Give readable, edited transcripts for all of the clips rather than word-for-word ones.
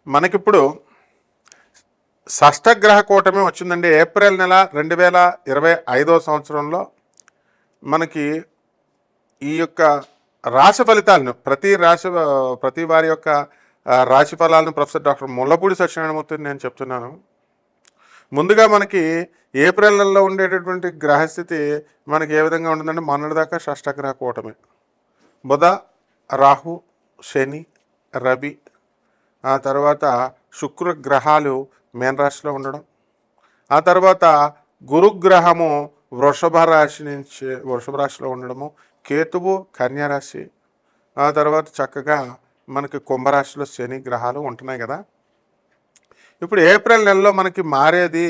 మనకిప్పుడు షష్టగ్రహ కూటమి వచ్చిందండి. ఏప్రిల్ నెల 2025 సంవత్సరంలో మనకి ఈ యొక్క రాశి ఫలితాలను ప్రతి వారి యొక్క రాశి ఫలాలను ప్రొఫెసర్ డాక్టర్ ముల్లపూడి సత్యనారాయణమూర్తిని నేను చెప్తున్నాను. ముందుగా మనకి ఏప్రిల్ నెలలో ఉండేటటువంటి గ్రహస్థితి మనకి ఏ విధంగా ఉంటుందంటే, మొన్నటిదాకా షష్టగ్రహ కూటమి బుధ, రాహు, శని, రవి, ఆ తర్వాత శుక్ర గ్రహాలు మీన రాశిలో ఉండడం, ఆ తర్వాత గురుగ్రహము వృషభ రాశిలో ఉండడము, కేతువు కన్యా రాశి, ఆ తర్వాత చక్కగా మనకి కుంభరాశిలో శని గ్రహాలు ఉంటున్నాయి కదా. ఇప్పుడు ఏప్రిల్ నెలలో మనకి మారేది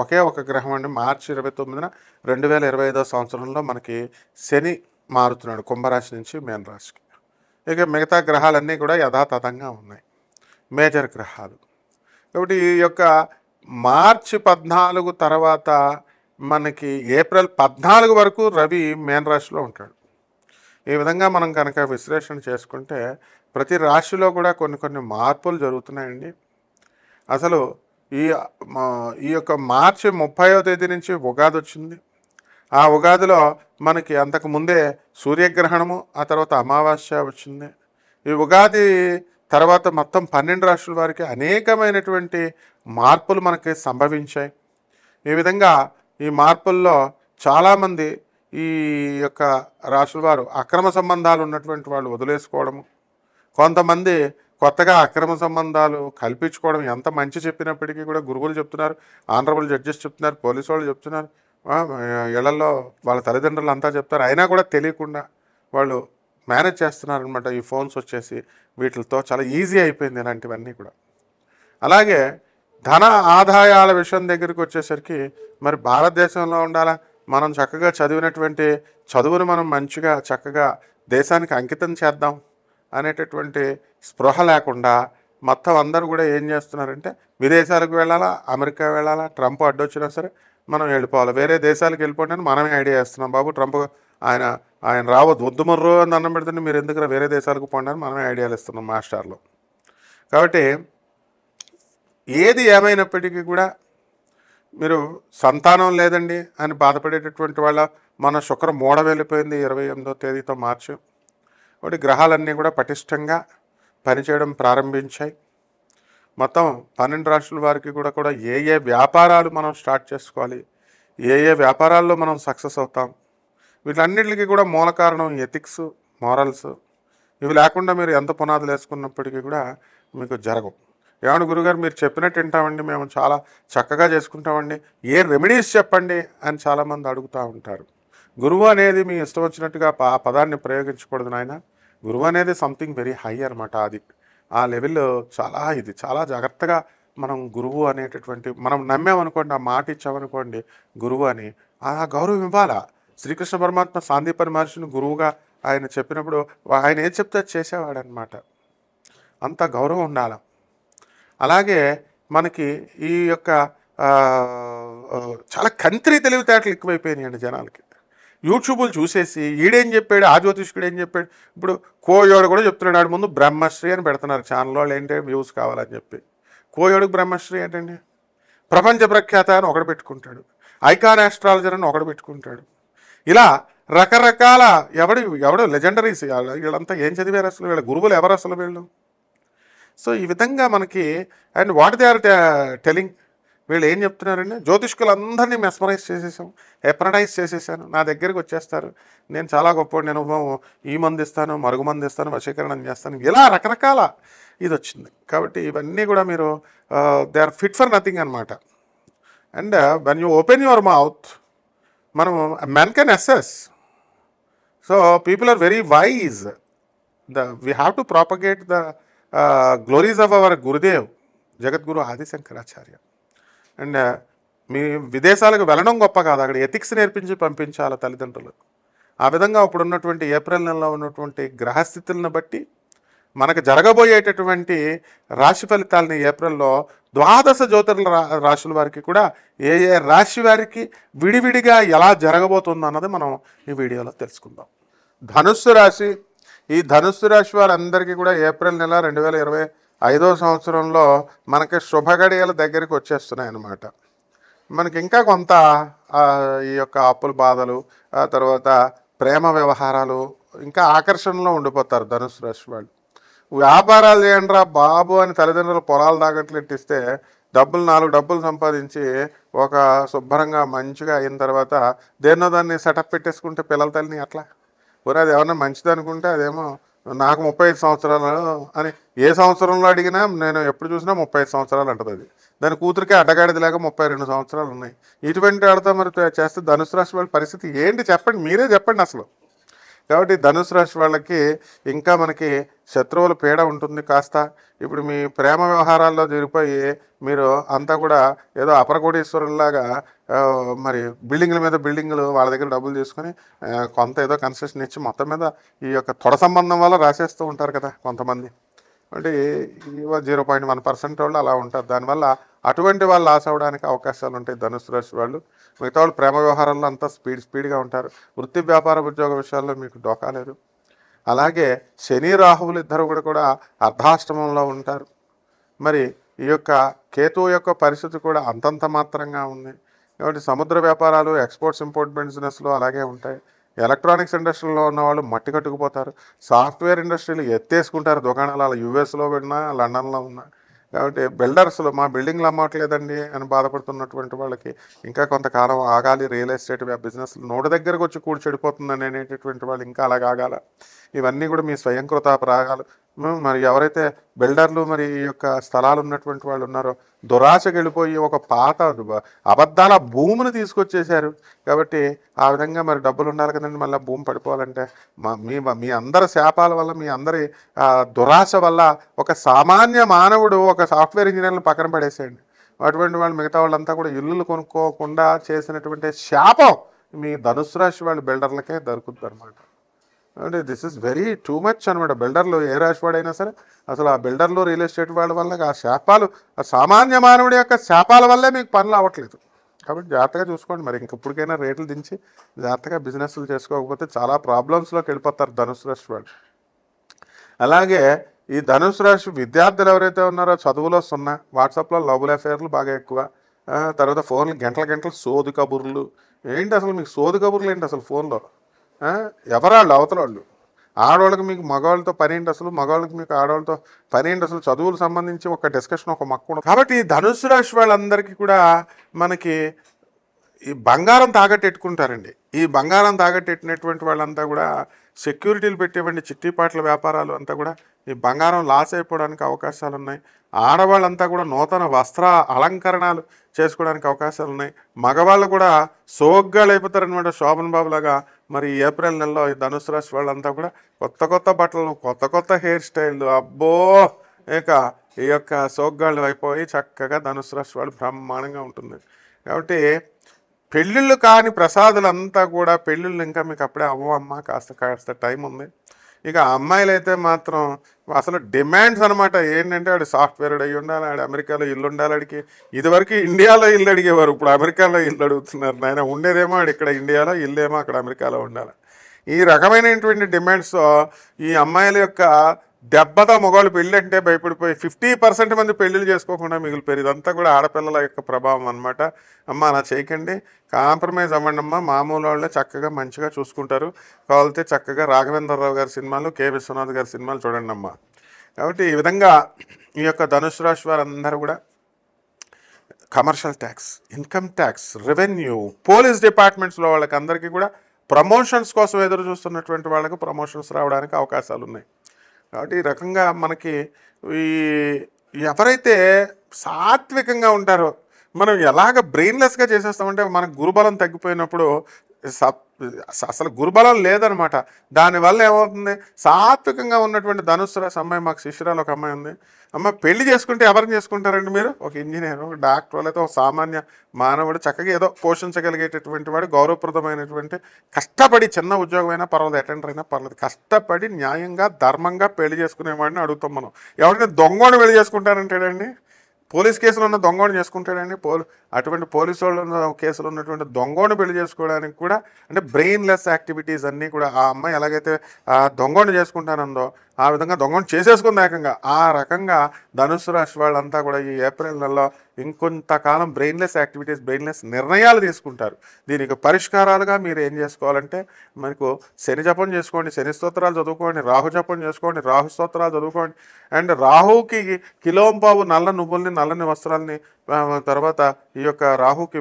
ఒకే ఒక గ్రహం అండి. మార్చి 29న 2025 సంవత్సరంలో మనకి శని మారుతున్నాడు కుంభరాశి నుంచి మీన రాశికి. ఇక మిగతా గ్రహాలన్నీ కూడా యథాతథంగా ఉన్నాయి, మేజర్ గ్రహాలు. కాబట్టి ఈ యొక్క మార్చి 14 తర్వాత మనకి ఏప్రిల్ 14 వరకు రవి మీన రాశిలో ఉంటాడు. ఈ విధంగా మనం కనుక విశ్లేషణ చేసుకుంటే ప్రతి రాశిలో కూడా కొన్ని మార్పులు జరుగుతున్నాయండి. అసలు ఈ యొక్క మార్చి 30వ తేదీ నుంచి ఉగాది వచ్చింది. ఆ ఉగాదిలో మనకి అంతకు ముందే సూర్యగ్రహణము, ఆ తర్వాత అమావాస్య వచ్చింది. ఈ ఉగాది తర్వాత మొత్తం 12 రాశుల వారికి అనేకమైనటువంటి మార్పులు మనకి సంభవించాయి. ఈ విధంగా ఈ మార్పుల్లో చాలామంది ఈ యొక్క రాశుల వారు అక్రమ సంబంధాలు ఉన్నటువంటి వాళ్ళు వదిలేసుకోవడము, కొంతమంది కొత్తగా అక్రమ సంబంధాలు కల్పించుకోవడం. ఎంత మంచి చెప్పినప్పటికీ కూడా గురువులు చెప్తున్నారు, ఆనరబుల్ జడ్జెస్ చెప్తున్నారు, పోలీసు వాళ్ళు చెప్తున్నారు, ఇళ్లలో వాళ్ళ తల్లిదండ్రులు అంతా చెప్తారు, అయినా కూడా తెలియకుండా వాళ్ళు మేనేజ్ చేస్తున్నారనమాట. ఈ ఫోన్స్ వచ్చేసి వీటితో చాలా ఈజీ అయిపోయింది ఇలాంటివన్నీ కూడా. అలాగే ధన ఆదాయాల విషయం దగ్గరికి వచ్చేసరికి మరి భారతదేశంలో ఉండాలా, మనం చక్కగా చదివినటువంటి చదువును మనం మంచిగా చక్కగా దేశానికి అంకితం చేద్దాం అనేటటువంటి స్పృహ లేకుండా మొత్తం అందరూ కూడా ఏం చేస్తున్నారంటే, విదేశాలకు వెళ్ళాలా, అమెరికా వెళ్ళాలా, ట్రంప్ అడ్డొచ్చినా సరే మనం వెళ్ళిపోవాలి, వేరే దేశాలకు వెళ్ళిపోవడానికి మనమే ఐడియా చేస్తున్నాం. బాబు ట్రంప్ ఆయన రావద్దు, వద్దు మర్రో అని అన్నం పెడుతుంటే మీరు ఎందుకు వేరే దేశాలకు పోండి అని మనమే ఐడియాలు ఇస్తున్నాం మాస్టర్లు. కాబట్టి ఏది ఏమైనప్పటికీ కూడా మీరు సంతానం లేదండి అని బాధపడేటటువంటి వాళ్ళ మన శుక్రం మూడ వెళ్ళిపోయింది 28వ తేదీతో మార్చి. కాబట్టి గ్రహాలన్నీ కూడా పటిష్టంగా పనిచేయడం ప్రారంభించాయి. మొత్తం 12 రాశుల వారికి కూడా ఏ వ్యాపారాలు మనం స్టార్ట్ చేసుకోవాలి, ఏ వ్యాపారాల్లో మనం సక్సెస్ అవుతాం, వీటన్నిటికీ కూడా మూల కారణం ఎథిక్స్, మారల్స్. ఇవి లేకుండా మీరు ఎంత పునాదులు వేసుకున్నప్పటికీ కూడా మీకు జరగవు. ఏమన్నా గురుగారు మీరు చెప్పినట్టు వింటామండి, మేము చాలా చక్కగా చేసుకుంటామండి, ఏ రెమెడీస్ చెప్పండి అని చాలామంది అడుగుతూ ఉంటారు. గురువు అనేది మీ ఇష్టం వచ్చినట్టుగా ఆ పదాన్ని ప్రయోగించకూడదు నాయన. గురువు అనేది సంథింగ్ వెరీ హై అనమాట. అది ఆ లెవెల్లో చాలా జాగ్రత్తగా మనం గురువు అనేటటువంటి మనం నమ్మామనుకోండి, ఆ మాట ఇచ్చామనుకోండి గురువు అని, ఆ గౌరవం ఇవ్వాలా. శ్రీకృష్ణ పరమాత్మ సాందీపని మహర్షిని గురువుగా ఆయన చెప్పినప్పుడు ఆయన ఏం చెప్తే చేసేవాడు అనమాట. అంత గౌరవం ఉండాలి. అలాగే మనకి ఈ యొక్క చాలా కంత్రి తెలివితేటలు ఎక్కువైపోయినాయండి జనాలకి. యూట్యూబ్లు చూసేసి ఈడేం చెప్పాడు, ఆ జ్యోతిష్కుడు ఏం చెప్పాడు. ఇప్పుడు కోయోడు కూడా చెప్తున్నాడు, ఆడు ముందు బ్రహ్మశ్రీ అని పెడుతున్నారు ఛానల్ వాళ్ళు, ఏంటంటే వ్యూస్ కావాలని చెప్పి. కోయోడుకు బ్రహ్మశ్రీ ఏంటండి, ప్రపంచ ప్రఖ్యాత అని ఒకడు పెట్టుకుంటాడు, ఐకాన్ ఆస్ట్రాలజర్ అని ఒకడు పెట్టుకుంటాడు. ఇలా రకరకాల ఎవడు లెజెండరీస్. వీళ్ళంతా ఏం చదివారు అసలు, వీళ్ళ గురువులు ఎవరు అసలు వీళ్ళు? సో ఈ విధంగా మనకి and what they are telling, వీళ్ళు ఏం చెప్తున్నారండి, జ్యోతిష్కులందరినీ మెస్మరైజ్ చేసేసాం, హెప్నటైజ్ చేసేసాను, నా దగ్గరికి వచ్చేస్తారు, నేను చాలా గొప్ప, నేను ఈ మంది ఇస్తాను, మరుగు మంది ఇస్తాను, వశీకరణం చేస్తాను, ఇలా రకరకాల ఇది వచ్చింది. కాబట్టి ఇవన్నీ కూడా మీరు they are fit for nothing అనమాట. And when you open your mouth, మనం men can assess. So people are very wise. We have to propagate the glories of our Gurudev Jagadguru Adi Shankaracharya. And మీ విదేశాలకు వెళ్ళడం గొప్ప కాదు, అక్కడ ఎథిక్స్ నేర్పించి పంపించాలి తల్లిదండ్రులు. ఆ విధంగా ఇప్పుడు ఉన్నటువంటి ఏప్రిల్ నెలలో ఉన్నటువంటి గ్రహస్థితులను బట్టి మనకు జరగబోయేటటువంటి రాశి ఫలితాలని ఏప్రిల్లో 12 జ్యోతిర్ల రాశుల వారికి కూడా ఏ రాశి వారికి విడివిడిగా ఎలా జరగబోతుందో అన్నది మనం ఈ వీడియోలో తెలుసుకుందాం. ధనుస్సు రాశి, ఈ ధనుస్సు రాశి వారందరికీ కూడా ఏప్రిల్ నెల 5వ సంవత్సరంలో మనకి శుభగడియల దగ్గరికి వచ్చేస్తున్నాయి అన్నమాట. మనకి ఇంకా కొంత ఈ యొక్క అప్పుల బాధలు, ఆ తర్వాత ప్రేమ వ్యవహారాలు, ఇంకా ఆకర్షణలో ఉండిపోతారు ధనుసు రాశి వాళ్ళు. వ్యాపారాలు చేయండిరా బాబు అని తల్లిదండ్రులు పొలాలు తాకట్లెట్టిస్తే నాలుగు డబ్బులు సంపాదించి ఒక శుభ్రంగా మంచిగా అయిన తర్వాత దేన్నో దాన్ని సెటప్ పెట్టేసుకుంటే పిల్లల తల్లిని అట్లా పోనీ అది ఏమన్నా మంచిది అనుకుంటే అదేమో నాకు 35 సంవత్సరాలు అని ఏ సంవత్సరంలో అడిగినా నేను ఎప్పుడు చూసినా 35 సంవత్సరాలు అంటది. అది దాని కూతురికే అడ్డగాడిది లేక 32 సంవత్సరాలు ఉన్నాయి. ఇటువంటి ఆడతా మరి చేస్తే ధనుసు రాశి వాళ్ళ పరిస్థితి ఏంటి చెప్పండి, మీరే చెప్పండి అసలు. కాబట్టి ధనుసు రాశి వాళ్ళకి ఇంకా మనకి శత్రువుల పీడ ఉంటుంది కాస్త. ఇప్పుడు మీ ప్రేమ వ్యవహారాల్లో జరిగిపోయి మీరు అంతా కూడా ఏదో అపరకోటీశ్వరులాగా మరి బిల్డింగ్ల మీద బిల్డింగులు వాళ్ళ దగ్గర డబ్బులు తీసుకొని కొంత ఏదో కన్సెషన్ ఇచ్చి మొత్తం మీద ఈ యొక్క తొడ సంబంధం వల్ల రాసేస్తూ ఉంటారు కదా కొంతమంది. అంటే 0.1% వాళ్ళు అలా ఉంటారు. దానివల్ల అటువంటి వాళ్ళు లాస్ అవ్వడానికి అవకాశాలు ఉంటాయి ధనుసు రాశి వాళ్ళు. మిగతా వాళ్ళు ప్రేమ వ్యవహారాల్లో అంతా స్పీడ్గా ఉంటారు. వృత్తి వ్యాపార ఉద్యోగ విషయాల్లో మీకు డోకా లేదు. అలాగే శని రాహువులు ఇద్దరు కూడా అర్ధాష్టమంలో ఉంటారు. మరి ఈ యొక్క కేతువు యొక్క పరిస్థితి కూడా అంతంత మాత్రంగా ఉంది. కాబట్టి సముద్ర వ్యాపారాలు, ఎక్స్పోర్ట్స్ ఇంపోర్ట్ బిజినెస్లు అలాగే ఉంటాయి. ఎలక్ట్రానిక్స్ ఇండస్ట్రీలో ఉన్న వాళ్ళు మట్టి కట్టుకుపోతారు. సాఫ్ట్వేర్ ఇండస్ట్రీలు ఎత్తేసుకుంటారు దుకాణాలు, అలా యూఎస్లో ఉన్నా లండన్లో ఉన్నా. కాబట్టి బిల్డర్స్లో మా బిల్డింగ్లు అమ్మట్లేదండి అని బాధపడుతున్నటువంటి వాళ్ళకి ఇంకా కొంతకాలం ఆగాలి. రియల్ ఎస్టేట్ బిజినెస్ నోటి దగ్గరకు వచ్చి చెడిపోతుందని అనేటటువంటి వాళ్ళు ఇంకా అలాగ ఆగాల. ఇవన్నీ కూడా మీ స్వయంకృతాపరాగాలు. మరి ఎవరైతే బిల్డర్లు మరి ఈ యొక్క స్థలాలు ఉన్నటువంటి వాళ్ళు ఉన్నారో దురాశకు వెళ్ళిపోయి ఒక పాత అబద్ధాల భూమిని తీసుకొచ్చేశారు. కాబట్టి ఆ విధంగా మరి డబ్బులు ఉండాలి కదండి, మళ్ళీ భూమి పడిపోవాలంటే మీ అందరి శాపాల వల్ల, మీ అందరి దురాశ వల్ల ఒక సామాన్య మానవుడు ఒక సాఫ్ట్వేర్ ఇంజనీర్ని పక్కన పడేసేయండి. అటువంటి వాళ్ళు మిగతా వాళ్ళంతా కూడా ఇల్లులు కొనుక్కోకుండా చేసినటువంటి శాపం మీ ధనుసు రాశి వాళ్ళ బిల్డర్లకే దొరుకుతుంది అనమాట. అంటే this is very too much అనమాట. బిల్డర్లు ఏ రాశి వాడైనా సరే అసలు ఆ బిల్డర్లు రియల్ ఎస్టేట్ వాళ్ళ వల్ల ఆ శాపాలు, ఆ సామాన్య మానవుడి యొక్క శాపాల వల్లే మీకు పనులు అవ్వట్లేదు. కాబట్టి జాగ్రత్తగా చూసుకోండి. మరి ఇంకప్పటికైనా రేట్లు దించి జాగ్రత్తగా బిజినెస్లు చేసుకోకపోతే చాలా ప్రాబ్లమ్స్లోకి వెళ్ళిపోతారు ధనుసు రాశి వాళ్ళు. అలాగే ఈ ధనుసు రాశి విద్యార్థులు ఎవరైతే ఉన్నారో చదువులో సున్నా, వాట్సాప్లో లవ్ అఫేర్లు బాగా ఎక్కువ, తర్వాత ఫోన్లు గంటల సోదు కబుర్లు. ఏంటి అసలు మీకు సోదు కబుర్లు ఏంటి అసలు ఫోన్లో? ఎవరాళ్ళు అవతల వాళ్ళు? ఆడవాళ్ళకి మీకు మగవాళ్ళతో పని ఏంటి అసలు, మగవాళ్ళకి మీకు ఆడవాళ్ళతో పని ఏంటి అసలు? చదువులకు సంబంధించి ఒక డిస్కషన్, ఒక మక్కువ. కాబట్టి ధనుసు రాశి వాళ్ళందరికీ కూడా మనకి ఈ బంగారం తాకట్టెట్టుకుంటారండి. ఈ బంగారం తాకట్టెట్టినటువంటి వాళ్ళంతా కూడా సెక్యూరిటీలు పెట్టేవండి చిట్టిపాట్ల వ్యాపారాలు అంతా కూడా ఈ బంగారం లాస్ అయిపోవడానికి అవకాశాలు ఉన్నాయి. ఆడవాళ్ళంతా కూడా నూతన వస్త్ర అలంకరణలు చేసుకోవడానికి అవకాశాలు ఉన్నాయి. మగవాళ్ళు కూడా సోగ్గాలు అయిపోతారనమాట శోభన్ బాబు లాగా. మరి ఏప్రిల్ నెలలో ఈ ధనుసు రాశి వాళ్ళంతా కూడా కొత్త బట్టలు, కొత్త హెయిర్ స్టైళ్ళు, అబ్బో ఇక ఈ యొక్క సోగ్గాళ్ళు అయిపోయి చక్కగా ధనుసు రాశి వాళ్ళు బ్రహ్మాండంగా ఉంటుంది. కాబట్టి పెళ్ళిళ్ళు కాని ప్రసాదులంతా కూడా పెళ్ళిళ్ళు ఇంకా మీకు అప్పుడే అవ్వమ్మ, కాస్త టైం ఉంది. ఇక అమ్మాయిలు అయితే మాత్రం అసలు డిమాండ్స్ అనమాట. ఏంటంటే ఆడు సాఫ్ట్వేర్ అయ్యి ఉండాలి, ఆడు అమెరికాలో ఇల్లు ఉండాలి. ఆడికి ఇదివరకు ఇండియాలో ఇల్లు అడిగేవారు, ఇప్పుడు అమెరికాలో ఇల్లు అడుగుతున్నారు. నాయన ఉండేదేమో ఆడు ఇక్కడ ఇండియాలో, ఇల్లేమో అక్కడ అమెరికాలో ఉండాలి. ఈ రకమైనటువంటి డిమాండ్స్ ఈ అమ్మాయిల యొక్క దెబ్బతో మగవాళ్ళు పెళ్ళి అంటే భయపడిపోయి 50% మంది పెళ్ళిళ్ళు చేసుకోకుండా మిగిలిపోయారు. ఇదంతా కూడా ఆడపిల్లల యొక్క ప్రభావం అనమాట. అమ్మ అలా చేయకండి, కాంప్రమైజ్ అవ్వండి అమ్మ. మామూలు వాళ్ళే చక్కగా మంచిగా చూసుకుంటారు. కావాలితే చక్కగా రాఘవేంద్రరావు గారి సినిమాలు, కె విశ్వనాథ్ గారి సినిమాలు చూడండి అమ్మ. కాబట్టి ఈ విధంగా ఈ యొక్క ధనుసు రాశి వారందరూ కూడా commercial tax, income tax, revenue, police డిపార్ట్మెంట్స్లో వాళ్ళకి అందరికీ కూడా ప్రమోషన్స్ కోసం ఎదురు చూస్తున్నటువంటి వాళ్ళకి ప్రమోషన్స్ రావడానికి అవకాశాలు ఉన్నాయి. కాబట్టి ఈ రకంగా మనకి ఈ ఎవరైతే సాత్వికంగా ఉంటారో మనం ఎలాగ బ్రెయిన్లెస్గా చేసేస్తామంటే మనకు గురుబలం తగ్గిపోయినప్పుడు అసలు గురుబలం లేదనమాట. దానివల్ల ఏమవుతుంది, సాత్వికంగా ఉన్నటువంటి ధనుసు రాశి అమ్మాయి, మాకు శిష్యురాలు ఒక అమ్మాయి ఉంది. అమ్మ పెళ్లి చేసుకుంటే ఎవరిని చేసుకుంటారండి మీరు? ఒక ఇంజనీర్, ఒక డాక్టర్, లేదా ఒక సామాన్య మానవుడు చక్కగా ఏదో పోషించగలిగేటటువంటి వాడు, గౌరవప్రదమైనటువంటి కష్టపడి చిన్న ఉద్యోగమైనా పర్వాలేదు, అటెండర్ అయినా పర్వాలేదు, కష్టపడి న్యాయంగా ధర్మంగా పెళ్లి చేసుకునేవాడిని అడుగుతాం మనం. ఎవరైనా దొంగని పెళ్లి చేసుకుంటారంటాడండి? పోలీస్ కేసులో ఉన్న దొంగోని చేసుకుంటాడండి? అటువంటి పోలీసు వాళ్ళు కేసులో ఉన్నటువంటి దొంగోని పెళ్లి చేసుకోవడానికి కూడా అంటే బ్రెయిన్లెస్ యాక్టివిటీస్ అన్నీ కూడా ఆ అమ్మాయి ఎలాగైతే ఆ దొంగోని చేసుకుంటానందో ఆ విధంగా దొంగను చేసేసుకుంది ఏకంగా. ఆ రకంగా ధనుస్సు రాశి వాళ్ళంతా కూడా ఈ ఏప్రిల్ నెలలో ఇంకొంతకాలం బ్రెయిన్లెస్ యాక్టివిటీస్, బ్రెయిన్లెస్ నిర్ణయాలు తీసుకుంటారు. దీనికి పరిష్కారాలుగా మీరు ఏం చేసుకోవాలంటే, మనకు శని జపం చేసుకోండి, శని స్తోత్రాలు చదువుకోండి, రాహు జపం చేసుకోండి, రాహు స్తోత్రాలు చదువుకోండి. అండ్ రాహుకి కిలోంపావు నల్ల నువ్వుల్ని, నల్లని వస్త్రాలని, తర్వాత ఈ యొక్క రాహుకి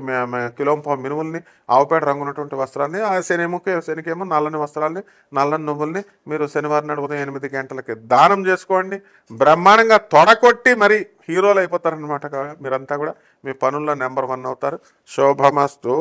కిలోంపావు మినుముల్ని, ఆవుపేట రంగున్నటువంటి వస్త్రాన్ని, ఆ శనికేమో నల్లని వస్త్రాలని, నల్లని నువ్వుల్ని మీరు శనివారం నాడు ఉదయం 8 గంటలకి దానం చేసుకోండి. బ్రహ్మాండంగా తొడకొట్టి మరి హీరోలు అయిపోతారనమాట. మీరంతా కూడా మీ పనుల్లో నెంబర్ 1 అవుతారు. శోభమస్తు.